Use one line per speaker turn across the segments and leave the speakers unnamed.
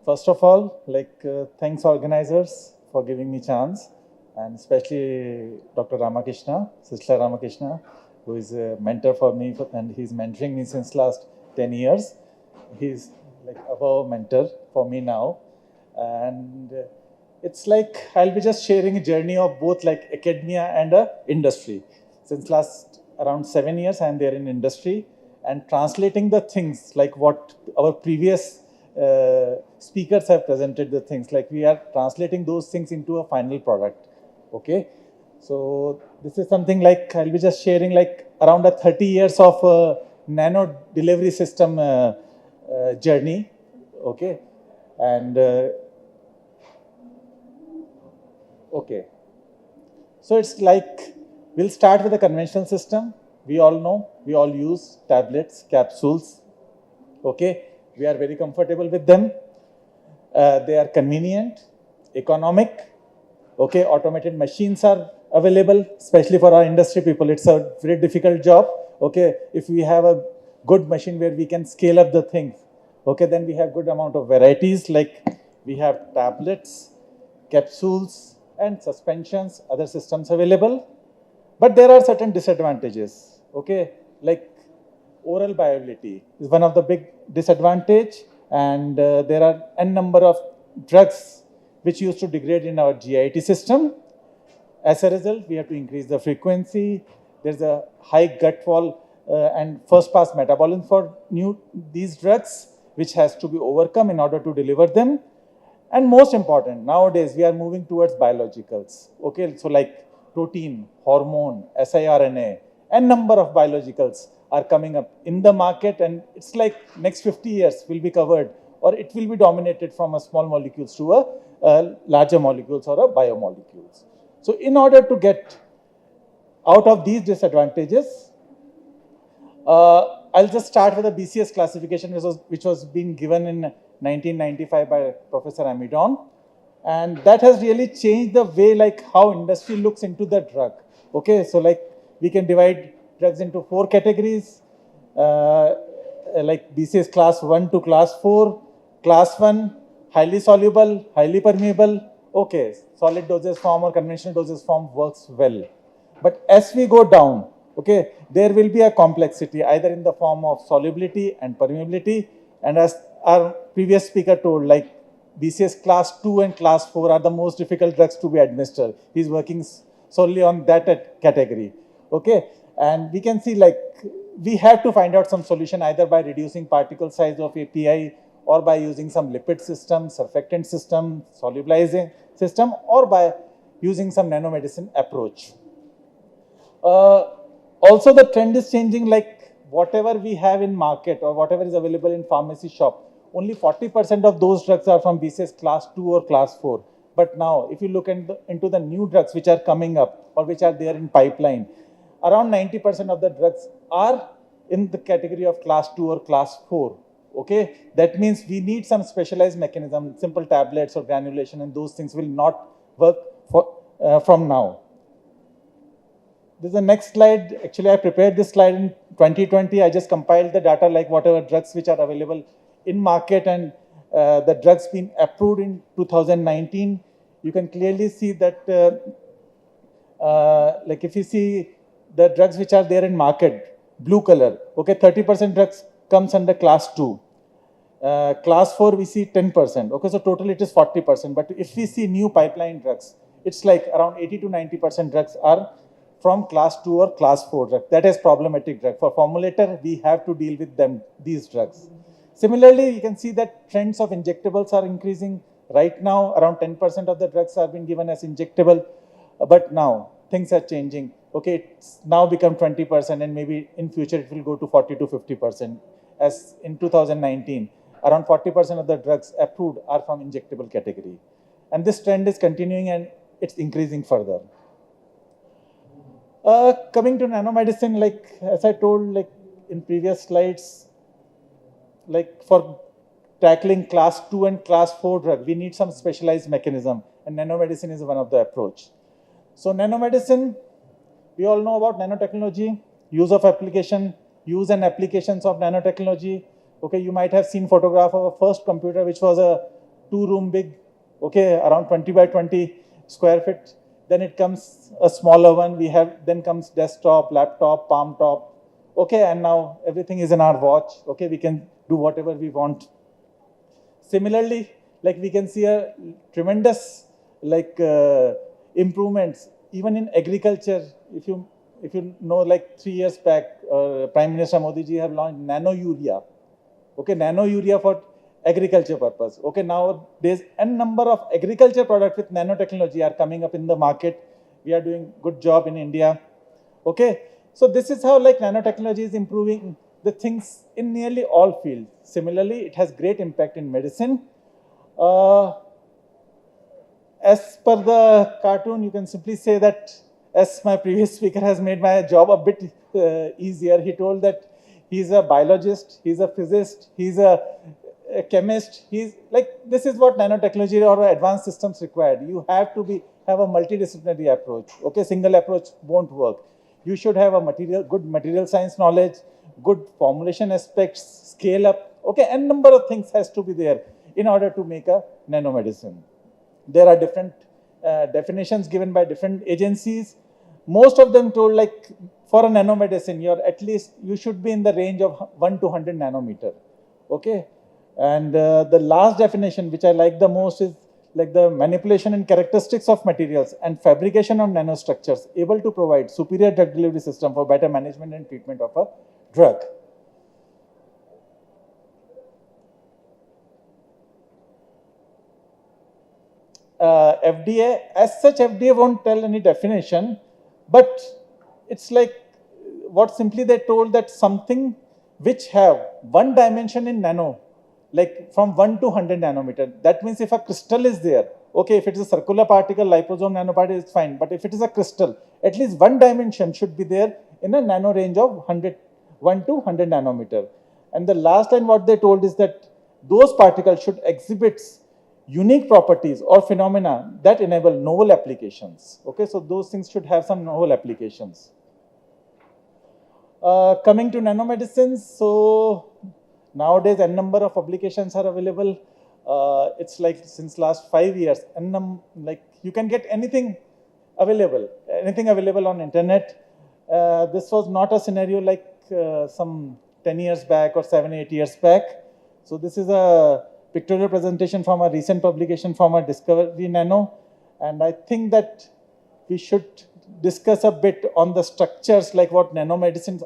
First of all, thanks organizers for giving me chance, and especially Dr. Ramakrishna, Sister Ramakrishna, who is a mentor for me, and he's mentoring me since last 10 years. He's like above mentor for me now, and it's like I'll be just sharing a journey of both like academia and industry. Since last around 7 years, I'm there in industry and translating the things like what our previous speakers have presented the things, like we are translating those things into a final product. Okay, so this is something like I'll be just sharing like around a 30 years of nano delivery system journey. Okay, and okay, so it's like we'll start with a conventional system. We all know, we all use tablets, capsules. Okay, we are very comfortable with them. They are convenient, economic. Okay, automated machines are available, especially for our industry people. It's a very difficult job. Okay, if we have a good machine where we can scale up the things, okay, then we have good amount of varieties. Like we have tablets, capsules, and suspensions, other systems available. But there are certain disadvantages. Okay, like oral viability is one of the big disadvantage, and there are n number of drugs which used to degrade in our GIT system. As a result, we have to increase the frequency. There's a high gut wall and first pass metabolism for these drugs, which has to be overcome in order to deliver them. And most important, nowadays we are moving towards biologicals. Okay, so like protein, hormone, siRNA, and number of biologicals are coming up in the market, and it's like next 50 years will be covered, or it will be dominated from a small molecules to a larger molecules or a biomolecules. So in order to get out of these disadvantages, I'll just start with the BCS classification, which was being given in 1995 by Professor Amidon, and that has really changed the way like how industry looks into the drug. Okay, so like we can divide drugs into 4 categories, like BCS class 1 to class 4. Class 1, highly soluble, highly permeable. Okay, solid dosage form or conventional dosage form works well. But as we go down, okay, there will be a complexity either in the form of solubility and permeability. And as our previous speaker told, like BCS class 2 and class 4 are the most difficult drugs to be administered. He's working solely on that category. Okay, and we can see like we have to find out some solution either by reducing particle size of API, or by using some lipid system, surfactant system, solubilizing system, or by using some nanomedicine approach. Also, the trend is changing, like whatever we have in market or whatever is available in pharmacy shop, only 40% of those drugs are from BCS class 2 or class 4. But now, if you look into the new drugs which are coming up or which are there in pipeline, around 90% of the drugs are in the category of class 2 or class 4. Okay, that means we need some specialized mechanism. Simple tablets or granulation and those things will not work from now. This is the next slide. Actually, I prepared this slide in 2020. I just compiled the data like whatever drugs which are available in market and the drugs been approved in 2019. You can clearly see that like if you see the drugs which are there in market, blue color, okay, 30% drugs comes under class 2. Class 4 we see 10%. Okay, so total it is 40%. But if we see new pipeline drugs, it's like around 80 to 90% drugs are from class 2 or class 4 drug. That is problematic drug. For formulator, we have to deal with them, these drugs. Similarly, you can see that trends of injectables are increasing. Right now, around 10% of the drugs are being given as injectable. But now, things are changing. Okay, it's now become 20%, and maybe in future it will go to 40 to 50%. As in 2019, around 40% of the drugs approved are from injectable category. And this trend is continuing and it's increasing further. Coming to nanomedicine, like as I told like in previous slides, like for tackling class 2 and class 4 drug, we need some specialized mechanism, and nanomedicine is one of the approach. So nanomedicine, we all know about nanotechnology, use and applications of nanotechnology. Okay, you might have seen photograph of a first computer which was a 2-room big, okay, around 20 by 20 square feet. Then it comes a smaller one. Then comes desktop, laptop, palm top, okay, and now everything is in our watch, okay, we can do whatever we want. Similarly, like we can see a tremendous improvements even in agriculture. If you know, like 3 years back, Prime Minister Modi ji have launched Nano Urea, okay, Nano Urea for agriculture purpose. Okay, now there's a number of agriculture products with nanotechnology are coming up in the market. We are doing good job in India. Okay, so this is how like nanotechnology is improving the things in nearly all fields. Similarly, it has great impact in medicine. As per the cartoon, you can simply say that, as my previous speaker has made my job a bit easier, he told that he's a biologist, he's a physicist, he's a chemist. He's like, this is what nanotechnology or advanced systems required. You have to have a multidisciplinary approach. Okay, single approach won't work. You should have a good material science knowledge, good formulation aspects, scale up. Okay, and number of things has to be there in order to make a nanomedicine. There are different definitions given by different agencies. Most of them told like for a nanomedicine, you should be in the range of 1 to 100 nanometer. Okay. And the last definition, which I like the most, is like the manipulation and characteristics of materials and fabrication of nanostructures able to provide superior drug delivery system for better management and treatment of a drug. FDA, as such, FDA won't tell any definition, but it's like what simply they told that something which have one dimension in nano, like from 1 to 100 nanometer. That means if a crystal is there, okay, if it is a circular particle, liposome nanoparticle, it's fine. But if it is a crystal, at least one dimension should be there in a nano range of 1 to 100 nanometer. And the last line what they told is that those particles should exhibit unique properties or phenomena that enable novel applications. Okay, so those things should have some novel applications. Coming to nanomedicines, so nowadays a number of publications are available. It's like since last 5 years, like you can get anything available on internet. This was not a scenario like some 10 years back or 7-8 years back. So this is a pictorial presentation from a recent publication from a Discovery Nano, and I think that we should discuss a bit on the structures, like what nanomedicines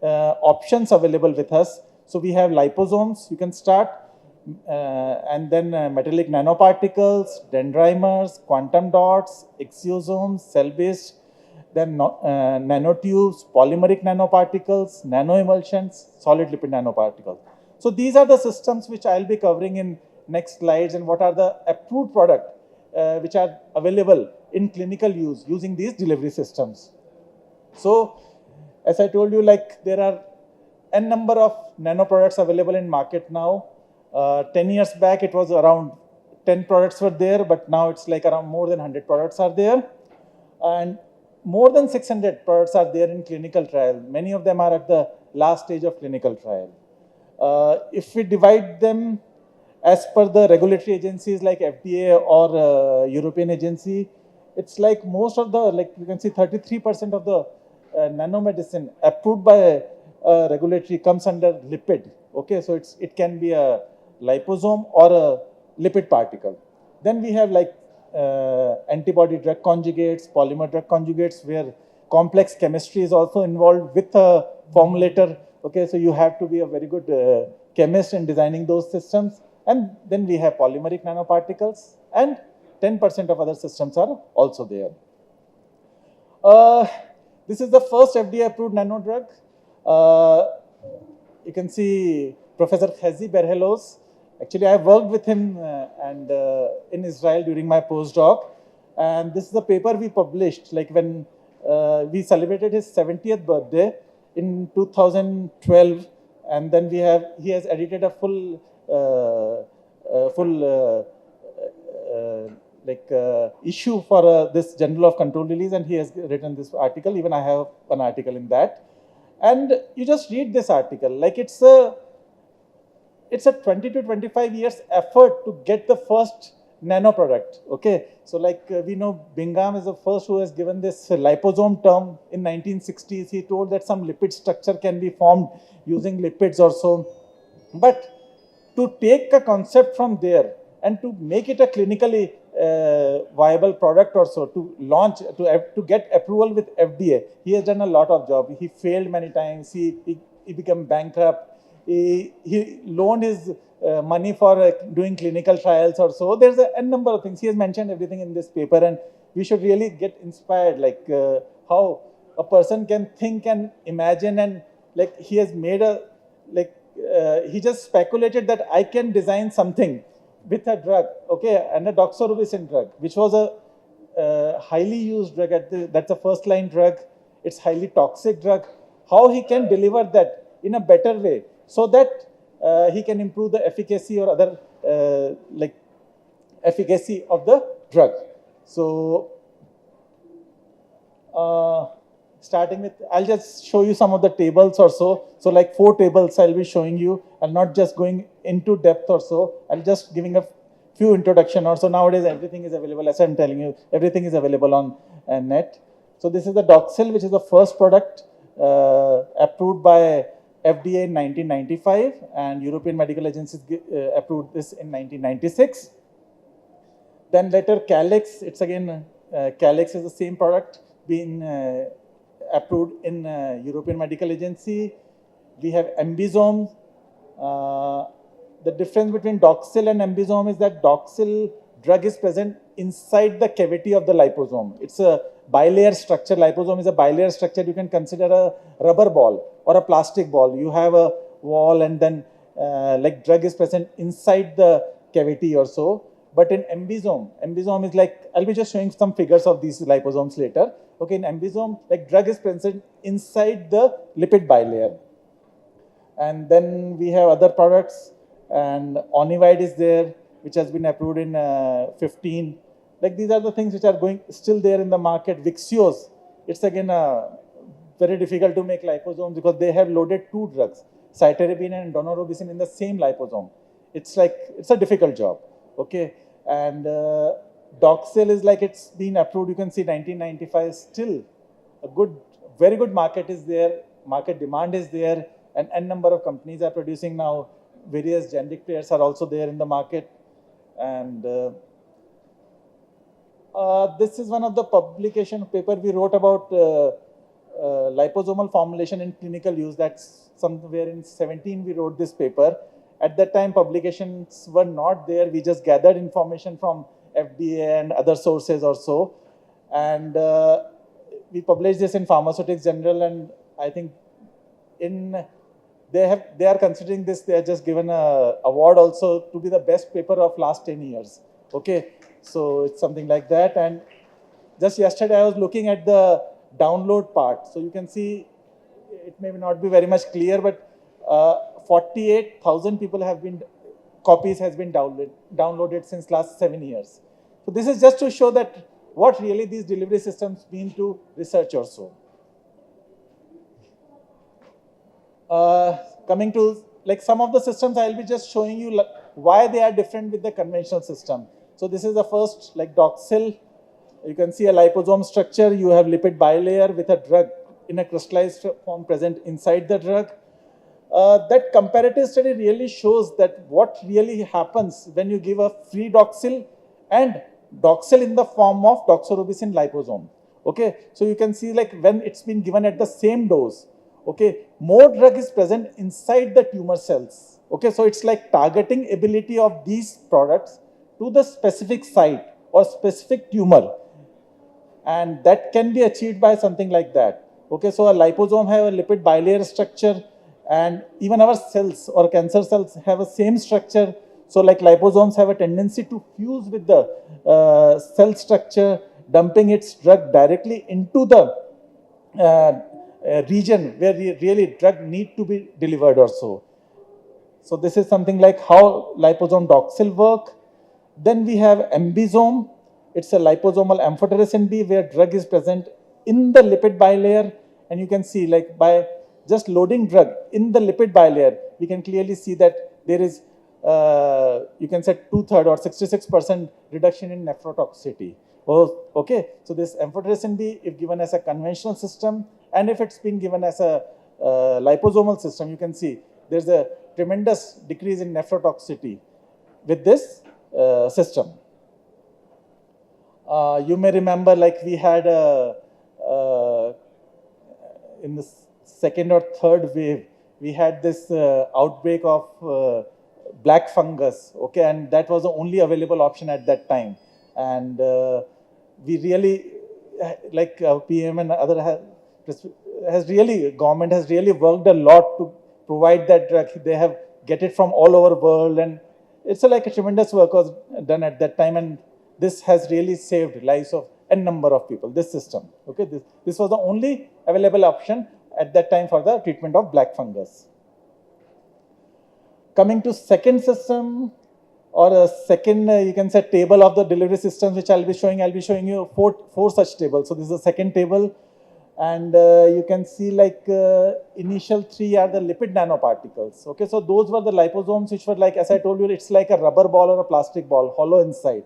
options available with us. So we have liposomes, you can start, and then metallic nanoparticles, dendrimers, quantum dots, exosomes, cell-based, then nanotubes, polymeric nanoparticles, nanoemulsions, solid lipid nanoparticles. So these are the systems which I'll be covering in next slides, and what are the approved products which are available in clinical use using these delivery systems. So as I told you, like there are a number of nano products available in market now. 10 years back, it was around 10 products were there, but now it's like around more than 100 products are there. And more than 600 products are there in clinical trial. Many of them are at the last stage of clinical trial. If we divide them as per the regulatory agencies like FDA or European agency, it's like most of the, like you can see 33% of the nanomedicine approved by regulatory comes under lipid. Okay, so it can be a liposome or a lipid particle. Then we have like antibody drug conjugates, polymer drug conjugates, where complex chemistry is also involved with a formulator. Okay, so you have to be a very good chemist in designing those systems. And then we have polymeric nanoparticles, and 10% of other systems are also there. This is the first FDA approved nano drug. You can see Professor Khazi Berhelos. Actually, I worked with him and in Israel during my postdoc. And this is the paper we published, like when we celebrated his 70th birthday in 2012, and then he has edited a full issue for this Journal of Control Release, and he has written this article. Even I have an article in that, and you just read this article, like it's a it's a 20 to 25 years effort to get the first nano product. Okay, so like we know Bingham is the first who has given this liposome term in 1960s. He told that some lipid structure can be formed using lipids or so. But to take a concept from there and to make it a clinically viable product or so, to launch, to get approval with FDA, he has done a lot of job. He failed many times. He became bankrupt. He loaned his money for doing clinical trials or so. There's a number of things. He has mentioned everything in this paper, and we should really get inspired, like how a person can think and imagine, and like he has made a, like he just speculated that I can design something with a drug, okay, and a doxorubicin drug, which was a highly used drug, that's a first line drug. It's highly toxic drug. How he can deliver that in a better way, so that he can improve the efficacy or other like efficacy of the drug. So starting with, I'll just show you some of the tables or so. So like 4 tables I'll be showing you. I'm not just going into depth or so. I'm just giving a few introduction or so. Nowadays everything is available, as I'm telling you, everything is available on net. So this is the Doxil, which is the first product approved by FDA in 1995, and European medical agencies approved this in 1996. Then later Calyx, it's again, Calyx is the same product being approved in European medical agency. We have Ambisome. The difference between Doxil and Ambisome is that Doxil drug is present inside the cavity of the liposome. It's a bilayer structure. Liposome is a bilayer structure. You can consider a rubber ball or a plastic ball. You have a wall, and then like drug is present inside the cavity or so. But in Ambisome is like, I'll be just showing some figures of these liposomes later. Okay, in Ambisome, like drug is present inside the lipid bilayer. And then we have other products, and Onivide is there, which has been approved in 15. Like these are the things which are going still there in the market. Vixios, it's again very difficult to make liposomes because they have loaded 2 drugs, cytarabine and daunorubicin, in the same liposome. It's like, it's a difficult job. Okay, and Doxil is like, it's been approved, you can see 1995, still a good, very good market is there, market demand is there, and n number of companies are producing now. Various generic players are also there in the market. And this is one of the publication paper we wrote about liposomal formulation in clinical use. That's somewhere in 17 we wrote this paper. At that time, publications were not there. We just gathered information from FDA and other sources or so. And we published this in Pharmaceutics Journal, and I think they are considering this, they are just given an award also to be the best paper of last 10 years. Okay, so it's something like that. And just yesterday I was looking at the download part. So you can see, it may not be very much clear, but 48,000 copies has been downloaded since last 7 years. So this is just to show that what really these delivery systems mean to research or so. Coming to like some of the systems, I'll be just showing you why they are different with the conventional system. So this is the first, like Doxil. You can see a liposome structure. You have lipid bilayer with a drug in a crystallized form present inside the drug. That comparative study really shows that what really happens when you give a free Doxil and Doxil in the form of doxorubicin liposome. Okay, so you can see like when it's been given at the same dose, okay, more drug is present inside the tumor cells. Okay, so it's like targeting ability of these products to the specific site or specific tumor, and that can be achieved by something like that. Okay, so a liposome have a lipid bilayer structure, and even our cells or cancer cells have a same structure. So like liposomes have a tendency to fuse with the cell structure, dumping its drug directly into the region where really drug need to be delivered or so. So this is something like how liposome Doxil work. Then we have Ambisome. It's a liposomal amphotericin B where drug is present in the lipid bilayer, and you can see like by just loading drug in the lipid bilayer, we can clearly see that there is, you can say 2/3 or 66% reduction in nephrotoxicity. Oh, okay, so this amphotericin B, if given as a conventional system, and if it's been given as a liposomal system, you can see there's a tremendous decrease in nephrotoxicity with this system. You may remember, like we had in the second or third wave, we had this outbreak of black fungus, okay, and that was the only available option at that time. And we really, like PM and other government has really worked a lot to provide that drug. They have get it from all over world, and it's like a tremendous work was done at that time, and this has really saved lives of a number of people, this system. Okay, this was the only available option at that time for the treatment of black fungus. Coming to second system, or a second, you can say, table of the delivery systems, which I'll be showing you four such tables. So this is the second table, and you can see, like initial three are the lipid nanoparticles. Okay, so those were the liposomes, which were like, as I told you, it's like a rubber ball or a plastic ball, hollow inside.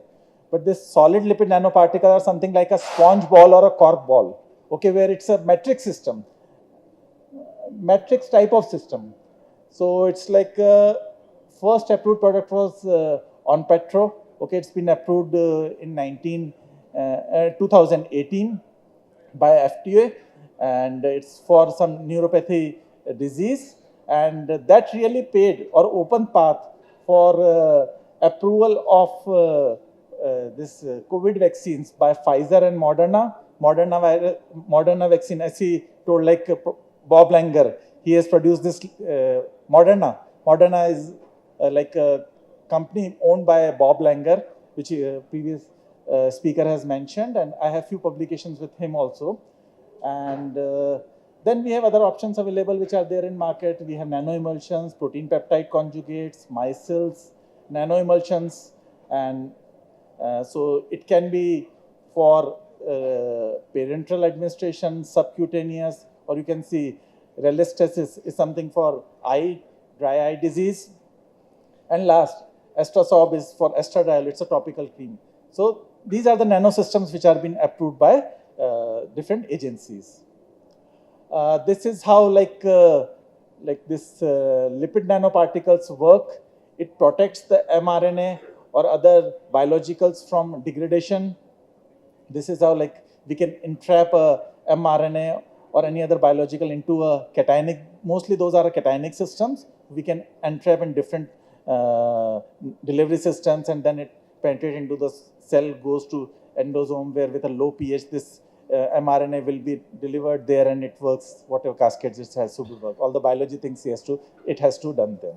But this solid lipid nanoparticle are something like a sponge ball or a cork ball. Okay, where it's a matrix system, matrix type of system. So it's like first approved product was on Petro. Okay, it's been approved in 2018 by FDA, and it's for some neuropathy disease, and that really paved or open path for approval of this COVID vaccines by Pfizer and Moderna. Moderna vaccine, as he told, like Bob Langer, he has produced this Moderna. Moderna is like a company owned by Bob Langer, which previous speaker has mentioned, and I have few publications with him also. And then we have other options available which are there in market. We have nano emulsions, protein peptide conjugates, micelles, nano emulsions, and so it can be for parenteral administration, subcutaneous, or you can see Relestasis is something for dry eye disease. And last, Estrasorb is for estradiol, it's a topical cream. So these are the nanosystems which are being approved by different agencies. This is how like this lipid nanoparticles work. It protects the mRNA or other biologicals from degradation. This is how like we can entrap a mRNA or any other biological into a cationic, mostly those are cationic systems. We can entrap in different delivery systems, and then it penetrates into the cell, goes to endosome, where with a low pH, this mRNA will be delivered there, and it works whatever cascades it has to work. All the biology things it has to done then.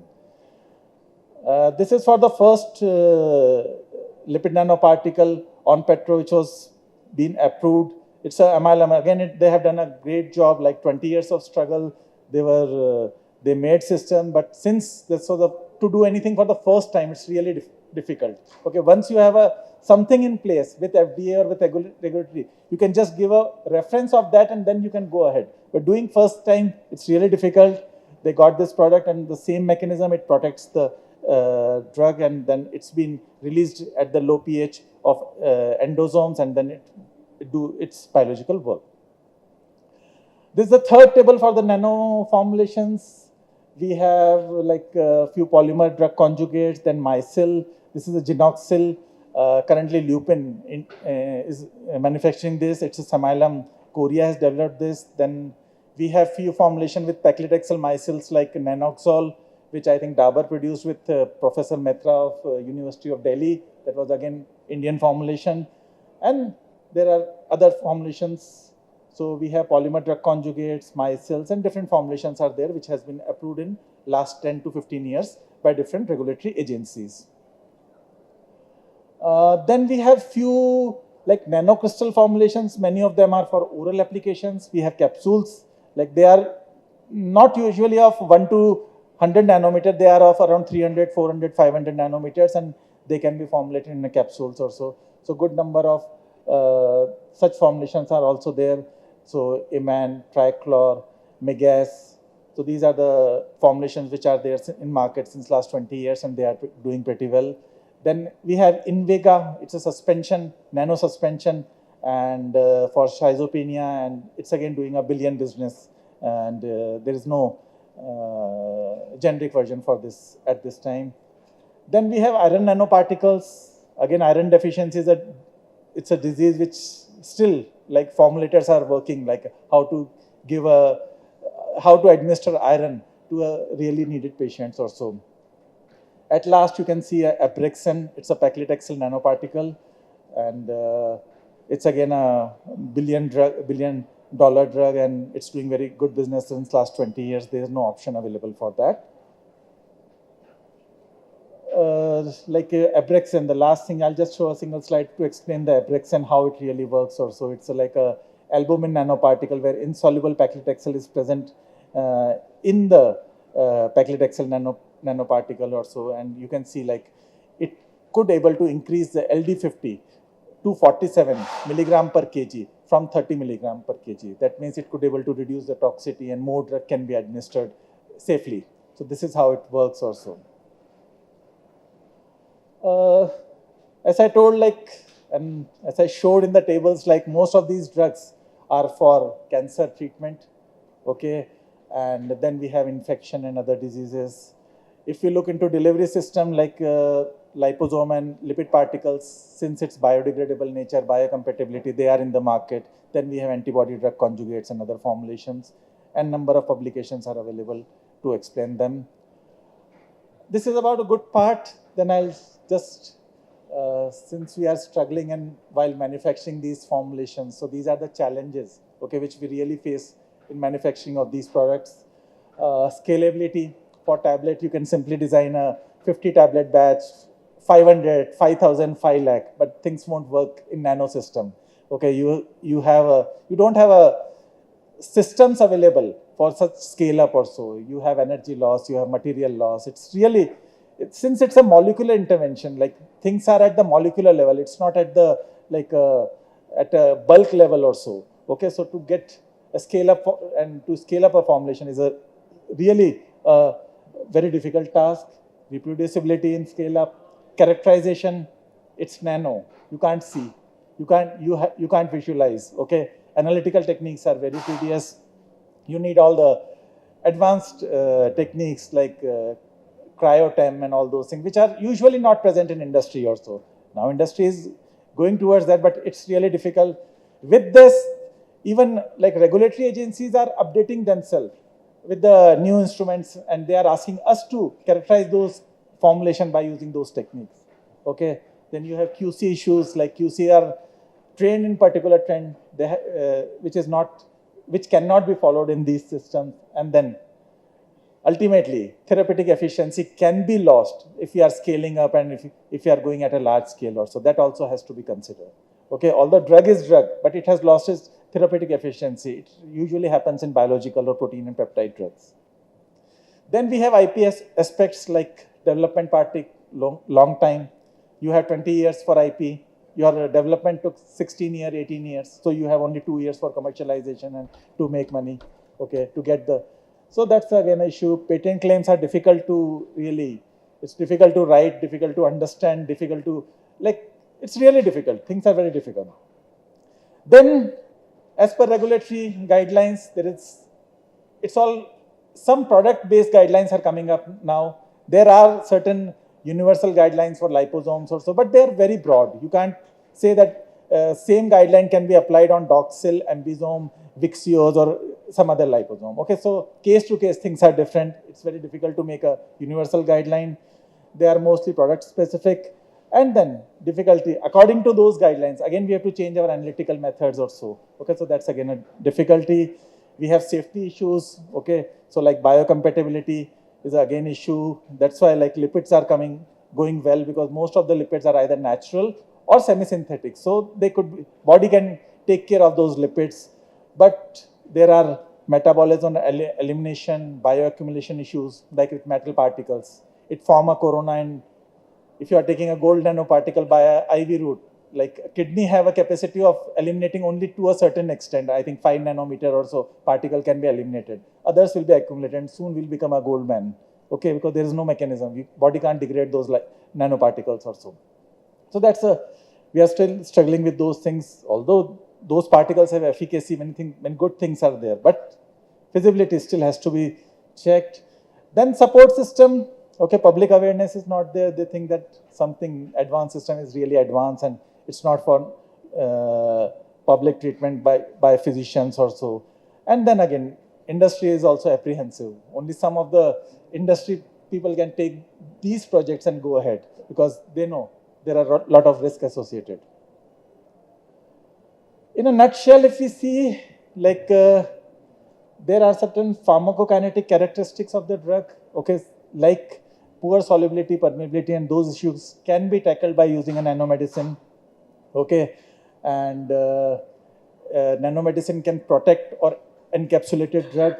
This is for the first lipid nanoparticle on Petro, which was being approved. It's a amylum. Again, they have done a great job, like 20 years of struggle. They made system, but since to do anything for the first time, it's really difficult. Okay, once you have something in place with FDA or with regulatory, you can just give a reference of that and then you can go ahead. But doing first time, it's really difficult. They got this product and the same mechanism, it protects the drug, and then it's been released at the low pH of endosomes, and then it do its biological work. This is the third table for the nano formulations. We have like a few polymer drug conjugates, then micelle. This is a genoxyl. Currently Lupin is manufacturing this. It's a Samylam. Korea has developed this. Then we have few formulation with paclitaxel micelles like Nanoxol, which I think Dabur produced with Professor Mehta of University of Delhi. That was again Indian formulation. And there are other formulations. So we have polymer drug conjugates, micelles, and different formulations are there, which has been approved in last 10 to 15 years by different regulatory agencies. Then we have few like nanocrystal formulations. Many of them are for oral applications. We have capsules, like they are not usually of 1 to 100 nanometer. They are of around 300, 400, 500 nanometers, and they can be formulated in a capsules or so. So good number of such formulations are also there. So Eman, Trichlor, Megas. So these are the formulations which are there in market since last 20 years and they are doing pretty well. Then we have Invega, it's a suspension, nano suspension, and for schizophrenia, and it's again doing $1 billion business, and there is no generic version for this at this time. Then we have iron nanoparticles. Again, iron deficiency is it's a disease which still, like, formulators are working, like how to administer iron to a really needed patients or so. At last, you can see Abraxane. It's a paclitaxel nanoparticle, and it's again a $1 billion drug, and it's doing very good business since last 20 years. There is no option available for that. Abraxane, the last thing, I'll just show a single slide to explain the Abraxane, how it really works also. It's like a albumin nanoparticle where insoluble paclitaxel is present in the paclitaxel nanoparticle or so, and you can see like it could able to increase the LD50 to 47 milligram per kg from 30 milligram per kg. That means it could able to reduce the toxicity and more drug can be administered safely. So this is how it works also. As I told, and as I showed in the tables, most of these drugs are for cancer treatment, okay? And then we have infection and other diseases. If you look into delivery system liposome and lipid particles, since its biodegradable nature, biocompatibility, they are in the market. Then we have antibody drug conjugates and other formulations, and number of publications are available to explain them. This is about a good part. Then I'll just, since we are struggling and while manufacturing these formulations, so these are the challenges, okay, which we really face in manufacturing of these products. Scalability. For tablet, you can simply design a 50 tablet batch, 500, 5,000, 5 lakh, but things won't work in nano system. Okay, you don't have a systems available for such scale up or so. You have energy loss, you have material loss. It's really, since it's a molecular intervention, things are at the molecular level. It's not at the at a bulk level or so. Okay, so to get a scale up and to scale up a formulation is a really very difficult task. Reproducibility in scale up, characterization, it's nano. You can't see, you can't visualize. Okay, analytical techniques are very tedious. You need all the advanced techniques like cryo-chem and all those things, which are usually not present in industry also. Now industry is going towards that, but it's really difficult. With this, even regulatory agencies are updating themselves with the new instruments, and they are asking us to characterize those formulation by using those techniques. Okay, then you have QC issues, QC are trained in particular trend, which cannot be followed in these systems, and then ultimately therapeutic efficiency can be lost if you are scaling up and if you are going at a large scale also. That also has to be considered. Okay, although drug is drug, but it has lost its therapeutic efficiency. It usually happens in biological or protein and peptide drugs. Then we have IP aspects like development part take long time. You have 20 years for IP. Your development took 16 years, 18 years. So you have only 2 years for commercialization and to make money, okay, to get the. So that's again an issue. Patent claims are difficult to really, it's difficult to write, difficult to understand, difficult to, it's really difficult. Things are very difficult. Then, as per regulatory guidelines, some product-based guidelines are coming up now. There are certain universal guidelines for liposomes also, but they are very broad. You can't say that same guideline can be applied on Doxil, Ambisome, Vixios, or some other liposome. Okay, so case to case things are different. It's very difficult to make a universal guideline. They are mostly product specific. And then difficulty, according to those guidelines, again, we have to change our analytical methods or so. Okay, so that's again a difficulty. We have safety issues. Okay, so biocompatibility is again issue. That's why lipids are going well, because most of the lipids are either natural or semi-synthetic. So body can take care of those lipids, but there are metabolism, elimination, bioaccumulation issues like with metal particles. It form a corona, and if you are taking a gold nanoparticle by a IV route, like kidney have a capacity of eliminating only to a certain extent. I think 5 nanometer or so particle can be eliminated. Others will be accumulated and soon will become a gold man. Okay, because there is no mechanism. Body can't degrade those like nanoparticles or so. So we are still struggling with those things. Although those particles have efficacy, many good things are there, but feasibility still has to be checked. Then support system. Okay, public awareness is not there. They think that something advanced system is really advanced and it's not for public treatment by physicians or so. And then again, industry is also apprehensive. Only some of the industry people can take these projects and go ahead because they know there are a lot of risk associated. In a nutshell, if we see, like there are certain pharmacokinetic characteristics of the drug, okay, like poor solubility, permeability, and those issues can be tackled by using a nanomedicine, okay, and nanomedicine can protect or encapsulated drug,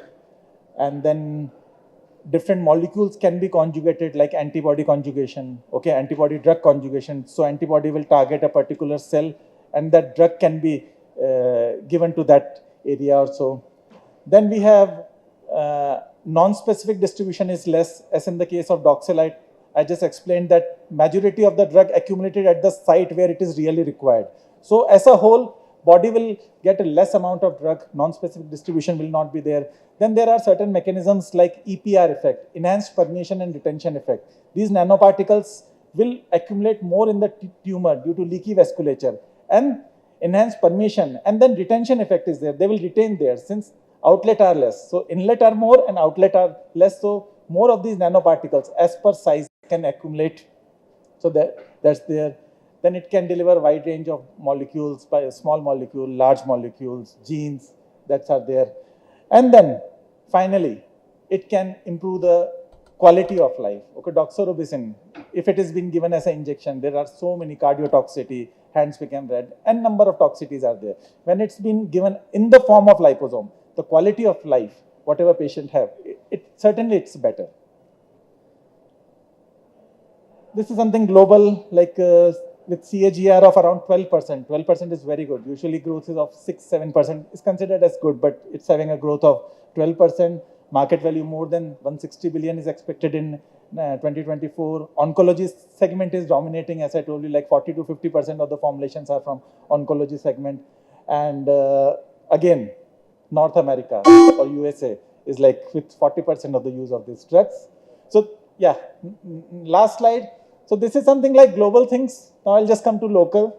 and then different molecules can be conjugated like antibody conjugation, okay, antibody drug conjugation. So antibody will target a particular cell and that drug can be given to that area or so. Then we have non-specific distribution is less, as in the case of doxylite. I just explained that majority of the drug accumulated at the site where it is really required. So as a whole, body will get a less amount of drug, non-specific distribution will not be there. Then there are certain mechanisms like EPR effect, enhanced permeation and retention effect. These nanoparticles will accumulate more in the tumor due to leaky vasculature and enhanced permeation, and then retention effect is there. They will retain there since outlet are less. So inlet are more and outlet are less. So more of these nanoparticles as per size can accumulate. So that's there. Then it can deliver wide range of molecules, by a small molecule, large molecules, genes that are there. And then finally, it can improve the quality of life. Okay, doxorubicin, if it is being given as an injection, there are so many cardiotoxicity, hands become red, and number of toxicities are there. When it's been given in the form of liposome, the quality of life, whatever patient have, certainly it's better. This is something global, like with CAGR of around 12%. 12% is very good. Usually growth is of 6-7% is considered as good, but it's having a growth of 12%. Market value more than 160 billion is expected in 2024. Oncology segment is dominating, as I told you, like 40 to 50% of the formulations are from oncology segment. And again, North America or USA is like with 40% of the use of these drugs. So yeah, last slide. So this is something like global things. Now I'll just come to local.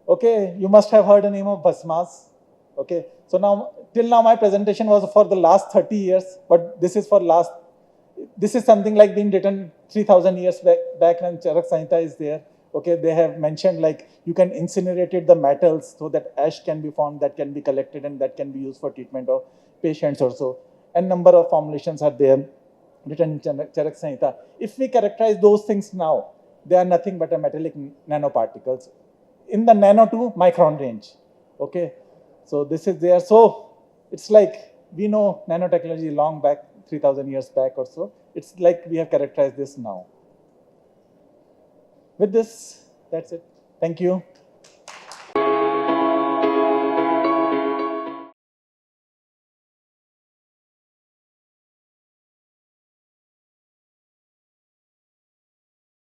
Okay, you must have heard the name of Basmas. Okay, so now till now my presentation was for the last 30 years, but this is something like being written 3000 years back when Charak Samhita is there. Okay, they have mentioned like you can incinerate the metals so that ash can be formed, that can be collected and that can be used for treatment of patients also. And number of formulations are there written in Charak Samhita. If we characterize those things now, they are nothing but a metallic nanoparticles in the nano to micron range. Okay, so this is there. So it's like we know nanotechnology long back, 3000 years back or so. It's like we have characterized this now. With this, that's it. Thank you.